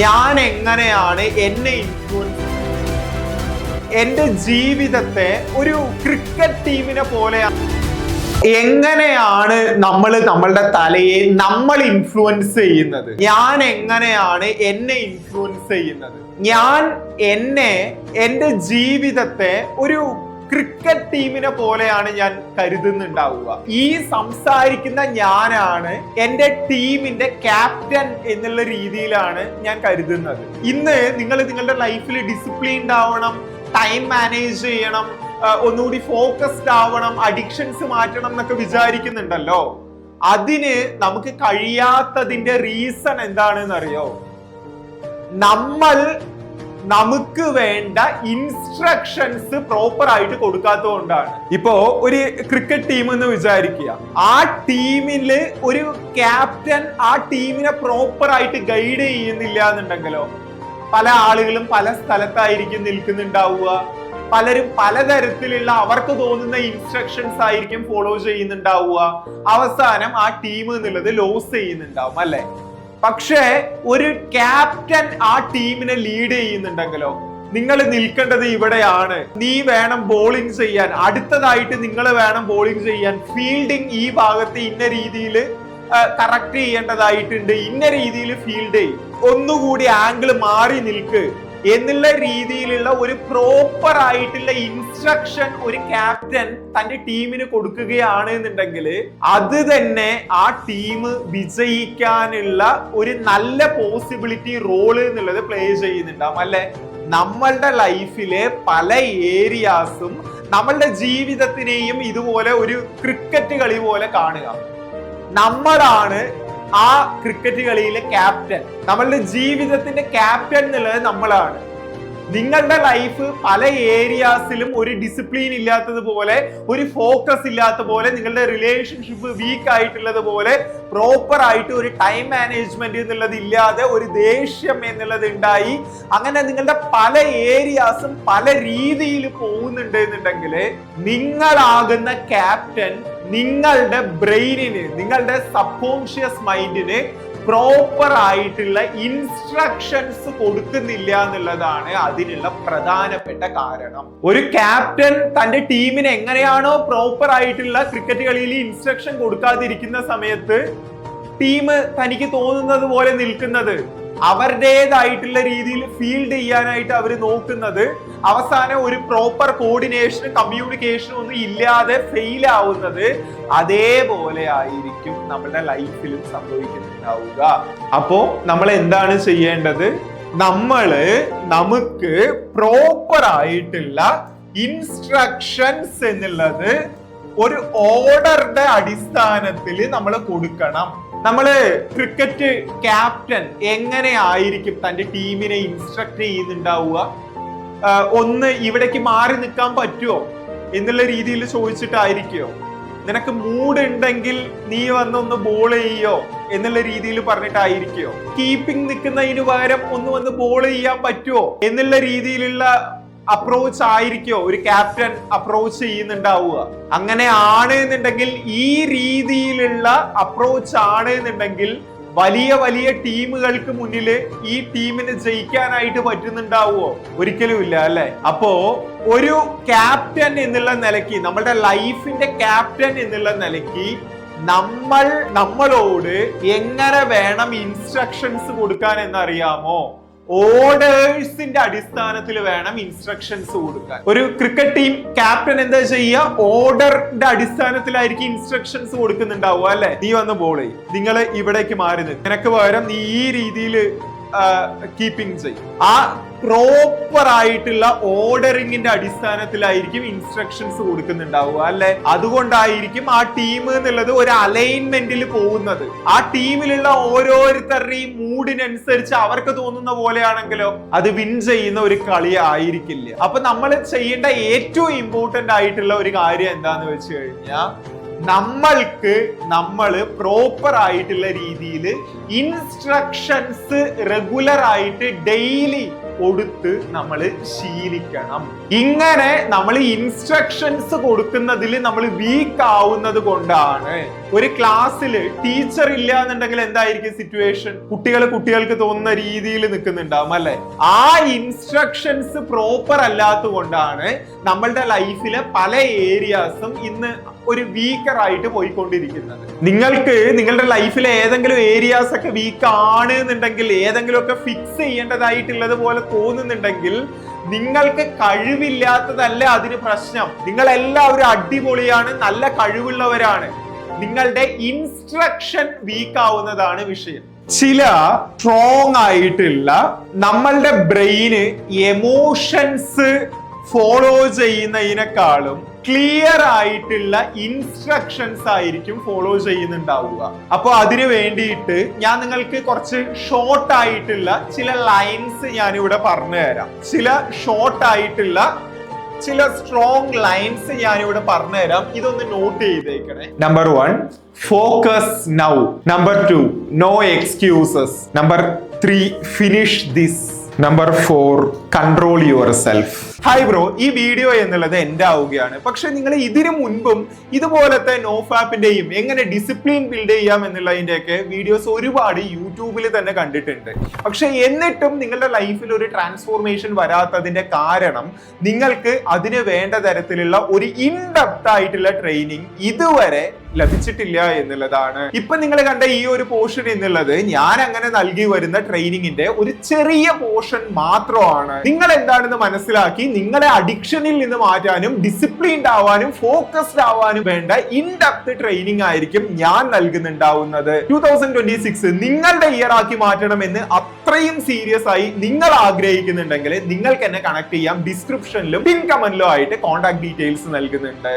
ഞാൻ എങ്ങനെയാണ് എന്നെ ഇൻഫ്ലുവൻസ് എന്റെ ജീവിതത്തെ ഒരു ക്രിക്കറ്റ് ടീമിനെ പോലെയാണ് എങ്ങനെയാണ് നമ്മളുടെ തലയെ നമ്മൾ ഇൻഫ്ലുവൻസ് ചെയ്യുന്നത്? ഞാൻ എങ്ങനെയാണ് എന്നെ ഇൻഫ്ലുവൻസ് ചെയ്യുന്നത്? ഞാൻ എന്റെ ജീവിതത്തെ ഒരു ക്രിക്കറ്റ് ടീമിനെ പോലെയാണ് ഞാൻ കരുതുന്നുണ്ടാവുക. ഈ സംസാരിക്കുന്ന ഞാനാണ് എന്റെ ടീമിന്റെ ക്യാപ്റ്റൻ എന്നുള്ള രീതിയിലാണ് ഞാൻ കരുതുന്നത്. ഇന്ന് നിങ്ങൾ നിങ്ങളുടെ ലൈഫിൽ ഡിസിപ്ലിൻഡ് ആവണം, ടൈം മാനേജ് ചെയ്യണം, ഒന്നുകൂടി ഫോക്കസ്ഡ് ആവണം, അഡിക്ഷൻസ് മാറ്റണം എന്നൊക്കെ വിചാരിക്കുന്നുണ്ടല്ലോ. അതിന് നമുക്ക് കഴിയാത്തതിന്റെ റീസൺ എന്താണെന്ന് അറിയോ? നമുക്ക് വേണ്ട ഇൻസ്ട്രക്ഷൻസ് പ്രോപ്പർ ആയിട്ട് കൊടുക്കാത്തത് കൊണ്ടാണ്. ഇപ്പോ ഒരു ക്രിക്കറ്റ് ടീം എന്ന് വിചാരിക്കുക. ആ ടീമില് ഒരു ക്യാപ്റ്റൻ ആ ടീമിനെ പ്രോപ്പർ ആയിട്ട് ഗൈഡ് ചെയ്യുന്നില്ല എന്നുണ്ടെങ്കിലോ, പല ആളുകളും പല സ്ഥലത്തായിരിക്കും നിൽക്കുന്നുണ്ടാവുക, പലരും പലതരത്തിലുള്ള അവർക്ക് തോന്നുന്ന ഇൻസ്ട്രക്ഷൻസ് ആയിരിക്കും ഫോളോ ചെയ്യുന്നുണ്ടാവുക. അവസാനം ആ ടീം എന്നുള്ളത് ലോസ് ചെയ്യുന്നുണ്ടാവും, അല്ലെ? പക്ഷേ ഒരു ക്യാപ്റ്റൻ ആ ടീമിനെ ലീഡ് ചെയ്യുന്നുണ്ടെങ്കിലോ, നിങ്ങൾ നിൽക്കേണ്ടത് ഇവിടെയാണ്, നീ വേണം ബോളിംഗ് ചെയ്യാൻ, അടുത്തതായിട്ട് നിങ്ങൾ വേണം ബോളിംഗ് ചെയ്യാൻ, ഫീൽഡിംഗ് ഈ ഭാഗത്ത് ഇന്ന രീതിയിൽ കറക്റ്റ് ചെയ്യേണ്ടതായിട്ടുണ്ട്, ഇന്ന രീതിയിൽ ഫീൽഡ് ചെയ്യും, ഒന്നുകൂടി ആംഗിൾ മാറി നിൽക്ക് എന്നുള്ള രീതിയിലുള്ള ഒരു പ്രോപ്പർ ആയിട്ടുള്ള ഇൻസ്ട്രക്ഷൻ ഒരു ക്യാപ്റ്റൻ തന്റെ ടീമിന് കൊടുക്കുകയാണ് എന്നുണ്ടെങ്കിൽ അത് തന്നെ ആ ടീം വിജയിക്കാനുള്ള ഒരു നല്ല പോസിബിലിറ്റി റോള് എന്നുള്ളത് പ്ലേ ചെയ്യുന്നുണ്ടാവും, അല്ലെ? നമ്മളുടെ ലൈഫിലെ പല ഏരിയാസും നമ്മളുടെ ജീവിതത്തിനെയും ഇതുപോലെ ഒരു ക്രിക്കറ്റ് കളി പോലെ കാണുക. നമ്മളാണ് ആ ക്രിക്കറ്റ് കളിയിലെ ക്യാപ്റ്റൻ. നമ്മളുടെ ജീവിതത്തിന്റെ ക്യാപ്റ്റൻ എന്നുള്ളത് നമ്മളാണ്. നിങ്ങളുടെ ലൈഫ് പല ഏരിയാസിലും ഒരു ഡിസിപ്ലിൻ ഇല്ലാത്തതുപോലെ, ഒരു ഫോക്കസ് ഇല്ലാത്ത പോലെ, നിങ്ങളുടെ റിലേഷൻഷിപ്പ് വീക്ക് ആയിട്ടുള്ളത് പോലെ, പ്രോപ്പർ ആയിട്ട് ഒരു ടൈം മാനേജ്മെന്റ് എന്നുള്ളത് ഇല്ലാതെ ഒരു ദേഷ്യം എന്നുള്ളത് ഉണ്ടായി, അങ്ങനെ നിങ്ങളുടെ പല ഏരിയാസും പല രീതിയിൽ പോകുന്നുണ്ട് എന്നുണ്ടെങ്കിൽ നിങ്ങളാകുന്ന ക്യാപ്റ്റൻ നിങ്ങളുടെ ബ്രെയിനിന്, നിങ്ങളുടെ സബ്കോൺഷ്യസ് മൈൻഡിന് പ്രോപ്പർ ആയിട്ടുള്ള ഇൻസ്ട്രക്ഷൻസ് കൊടുക്കുന്നില്ല എന്നുള്ളതാണ് അതിനുള്ള പ്രധാനപ്പെട്ട കാരണം. ഒരു ക്യാപ്റ്റൻ തന്റെ ടീമിന് എങ്ങനെയാണോ പ്രോപ്പർ ആയിട്ടുള്ള ക്രിക്കറ്റ് കളിയിൽ ഇൻസ്ട്രക്ഷൻ കൊടുക്കാതിരിക്കുന്ന സമയത്ത് ടീം തനിക്ക് തോന്നുന്നത് പോലെ നിൽക്കുന്നത്, അവരുടേതായിട്ടുള്ള രീതിയിൽ ഫീൽഡ് ചെയ്യാനായിട്ട് അവർ നോക്കുന്നത്, അവസാനം ഒരു പ്രോപ്പർ കോർഡിനേഷനും കമ്മ്യൂണിക്കേഷനും ഒന്നും ഇല്ലാതെ ഫെയിൽ ആവുന്നത്, അതേപോലെ ആയിരിക്കും നമ്മുടെ ലൈഫിലും സംഭവിക്കുന്നുണ്ടാവുക. അപ്പോ നമ്മൾ എന്താണ് ചെയ്യേണ്ടത്? നമുക്ക് പ്രോപ്പർ ആയിട്ടുള്ള ഇൻസ്ട്രക്ഷൻസ് എന്നുള്ളത് ഒരു ഓർഡറുടെ അടിസ്ഥാനത്തിൽ നമ്മൾ കൊടുക്കണം. നമ്മള് ക്രിക്കറ്റ് ക്യാപ്റ്റൻ എങ്ങനെ ആയിരിക്കും തന്റെ ടീമിനെ ഇൻസ്ട്രക്ട് ചെയ്യുന്നുണ്ടാവുക? ഒന്ന് ഇവിടേക്ക് മാറി നിൽക്കാൻ പറ്റുമോ എന്നുള്ള രീതിയിൽ ചോദിച്ചിട്ടായിരിക്കോ? നിനക്ക് മൂഡ് ഉണ്ടെങ്കിൽ നീ വന്നൊന്ന് ബോൾ ചെയ്യോ എന്നുള്ള രീതിയിൽ പറഞ്ഞിട്ടായിരിക്കോ? കീപ്പിംഗ് നിൽക്കുന്നതിന് പകരം ഒന്ന് വന്ന് ബോൾ ചെയ്യാൻ പറ്റുമോ എന്നുള്ള രീതിയിലുള്ള അപ്രോച്ച് ആയിരിക്കോ ഒരു ക്യാപ്റ്റൻ അപ്രോച്ച് ചെയ്യുന്നുണ്ടാവുക? അങ്ങനെ ആണ് എന്നുണ്ടെങ്കിൽ, ഈ രീതിയിലുള്ള അപ്രോച്ച് ആണ് എന്നുണ്ടെങ്കിൽ വലിയ വലിയ ടീമുകൾക്ക് മുന്നിൽ ഈ ടീമിന് ജയിക്കാനായിട്ട് പറ്റുന്നുണ്ടാവുമോ? ഒരിക്കലും ഇല്ല, അല്ലെ? അപ്പോ ഒരു ക്യാപ്റ്റൻ എന്നുള്ള നിലയ്ക്ക്, നമ്മുടെ ലൈഫിന്റെ ക്യാപ്റ്റൻ എന്നുള്ള നിലയ്ക്ക് നമ്മളോട് എങ്ങനെ വേണം ഇൻസ്ട്രക്ഷൻസ് കൊടുക്കാൻ എന്നറിയാമോ? ഓർഡേഴ്സിന്റെ അടിസ്ഥാനത്തിൽ വേണം ഇൻസ്ട്രക്ഷൻസ് കൊടുക്കാൻ. ഒരു ക്രിക്കറ്റ് ടീം ക്യാപ്റ്റൻ എന്താ ചെയ്യുക? ഓർഡറിന്റെ അടിസ്ഥാനത്തിലായിരിക്കും ഇൻസ്ട്രക്ഷൻസ് കൊടുക്കുന്നുണ്ടാവുക, അല്ലെ? നീ വന്ന് ബോൾ ചെയ്യും, നിങ്ങൾ ഇവിടേക്ക് മാറി നിനക്ക് പകരം നീ ഈ രീതിയിൽ കീപ്പിംഗ് ചെയ്യും. ആ പ്രോപ്പർ ആയിട്ടുള്ള ഓർഡറിംഗിന്റെ അടിസ്ഥാനത്തിലായിരിക്കും ഇൻസ്ട്രക്ഷൻസ് കൊടുക്കുന്നുണ്ടാവുക, അല്ലെ? അതുകൊണ്ടായിരിക്കും ആ ടീം എന്നുള്ളത് ഒരു അലൈൻമെന്റിൽ പോകുന്നത്. ആ ടീമിലുള്ള ഓരോരുത്തരുടെയും മൂഡിനനുസരിച്ച് അവർക്ക് തോന്നുന്ന പോലെയാണെങ്കിലോ അത് വിൻ ചെയ്യുന്ന ഒരു കളി ആയിരിക്കില്ല. അപ്പൊ നമ്മൾ ചെയ്യേണ്ട ഏറ്റവും ഇമ്പോർട്ടന്റ് ആയിട്ടുള്ള ഒരു കാര്യം എന്താന്ന് വെച്ച് കഴിഞ്ഞാൽ, നമ്മൾ പ്രോപ്പർ ആയിട്ടുള്ള രീതിയിൽ ഇൻസ്ട്രക്ഷൻസ് റെഗുലർ ആയിട്ട് ഡെയിലി കൊടുത്ത് നമ്മൾ ശീലിക്കണം. ഇങ്ങനെ നമ്മൾ ഇൻസ്ട്രക്ഷൻസ് കൊടുക്കുന്നതിൽ നമ്മൾ വീക്ക് ആവുന്നത് കൊണ്ടാണ് ഒരു ക്ലാസ്സിൽ ടീച്ചർ ഇല്ല എന്നുണ്ടെങ്കിൽ എന്തായിരിക്കും സിറ്റുവേഷൻ? കുട്ടികൾക്ക് തോന്നുന്ന രീതിയിൽ നിൽക്കുന്നുണ്ടാവും അല്ലെ? ആ ഇൻസ്ട്രക്ഷൻസ് പ്രോപ്പർ അല്ലാത്തത് കൊണ്ടാണ് നമ്മളുടെ ലൈഫിലെ പല ഏരിയാസും ഇന്ന് ഒരു വീക്കർ ആയിട്ട് പോയിക്കൊണ്ടിരിക്കുന്നത്. നിങ്ങൾക്ക് നിങ്ങളുടെ ലൈഫിലെ ഏതെങ്കിലും ഏരിയാസ് ഒക്കെ വീക്ക് ആണ് എന്നുണ്ടെങ്കിൽ, ഏതെങ്കിലും ഒക്കെ ഫിക്സ് ചെയ്യേണ്ടതായിട്ടുള്ളത് പോലെ തോന്നുന്നുണ്ടെങ്കിൽ, നിങ്ങൾക്ക് കഴിവില്ലാത്തതല്ല അതിന് പ്രശ്നം. നിങ്ങൾ എല്ലാവരും അടിപൊളിയാണ്, നല്ല കഴിവുള്ളവരാണ്. നിങ്ങളുടെ ഇൻസ്ട്രക്ഷൻ വീക്ക് ആവുന്നതാണ് വിഷയം. ചില സ്ട്രോങ് ആയിട്ടുള്ള നമ്മളുടെ ബ്രെയിന് എമോഷൻസ് ഫോളോ ചെയ്യുന്നതിനേക്കാളും ക്ലിയർ ആയിട്ടുള്ള ഇൻസ്ട്രക്ഷൻസ് ആയിരിക്കും ഫോളോ ചെയ്യുന്നുണ്ടാവുക. അപ്പൊ അതിനു വേണ്ടിയിട്ട് ഞാൻ നിങ്ങൾക്ക് കുറച്ച് ഷോർട്ട് ആയിട്ടുള്ള ചില ലൈൻസ് ഞാനിവിടെ പറഞ്ഞു തരാം. ചില ഷോർട്ട് ആയിട്ടുള്ള ചില സ്ട്രോങ് ലൈൻസ് ഞാനിവിടെ പറഞ്ഞു തരാം. ഇതൊന്ന് നോട്ട് ചെയ്തേക്കണേ. Number 1, focus now. Number 2, no excuses. Number 3, finish this. Number 4, control yourself. Hi bro, ഈ വീഡിയോ എന്നുള്ളത് എന്റെ ആവുകയാണ്. പക്ഷെ നിങ്ങൾ ഇതിനു മുൻപും ഇതുപോലത്തെ നോഫാപ്പിന്റെയും എങ്ങനെ ഡിസിപ്ലിൻ ബിൽഡ് ചെയ്യാം എന്നുള്ളതിന്റെയൊക്കെ വീഡിയോസ് ഒരുപാട് യൂട്യൂബിൽ തന്നെ കണ്ടിട്ടുണ്ട്. പക്ഷെ എന്നിട്ടും നിങ്ങളുടെ ലൈഫിൽ ഒരു ട്രാൻസ്ഫോർമേഷൻ വരാത്തതിന്റെ കാരണം നിങ്ങൾക്ക് അതിന് വേണ്ട തരത്തിലുള്ള ഒരു ഇൻഡെപ്ത് ആയിട്ടുള്ള ട്രെയിനിങ് ഇതുവരെ ലഭിച്ചിട്ടില്ല എന്നുള്ളതാണ്. ഇപ്പൊ നിങ്ങൾ കണ്ട ഈ ഒരു പോർഷൻ എന്നുള്ളത് ഞാൻ അങ്ങനെ നൽകി വരുന്ന ട്രെയിനിങ്ങിന്റെ ഒരു ചെറിയ പോർഷൻ മാത്രമാണ്. നിങ്ങൾ എന്താണെന്ന് മനസ്സിലാക്കി നിങ്ങളെ അഡിക്ഷനിൽ നിന്ന് മാറ്റാനും ഡിസിപ്ലിൻഡ് ആവാനും ഫോക്കസ്ഡ് ആവാനും വേണ്ട ഇൻഡെപ്ത് ട്രെയിനിങ് ആയിരിക്കും ഞാൻ നൽകുന്നുണ്ടാവുന്നത്. 2026 നിങ്ങളുടെ ഇയർ ആക്കി മാറ്റണമെന്ന് അത്രയും സീരിയസ് ആയി നിങ്ങൾ ആഗ്രഹിക്കുന്നുണ്ടെങ്കിൽ നിങ്ങൾക്ക് എന്നെ കണക്ട് ചെയ്യാം. ഡിസ്ക്രിപ്ഷനിലും പിൻ കമന്റിലും ആയിട്ട് കോൺടാക്ട് ഡീറ്റെയിൽസ് നൽകുന്നുണ്ട്.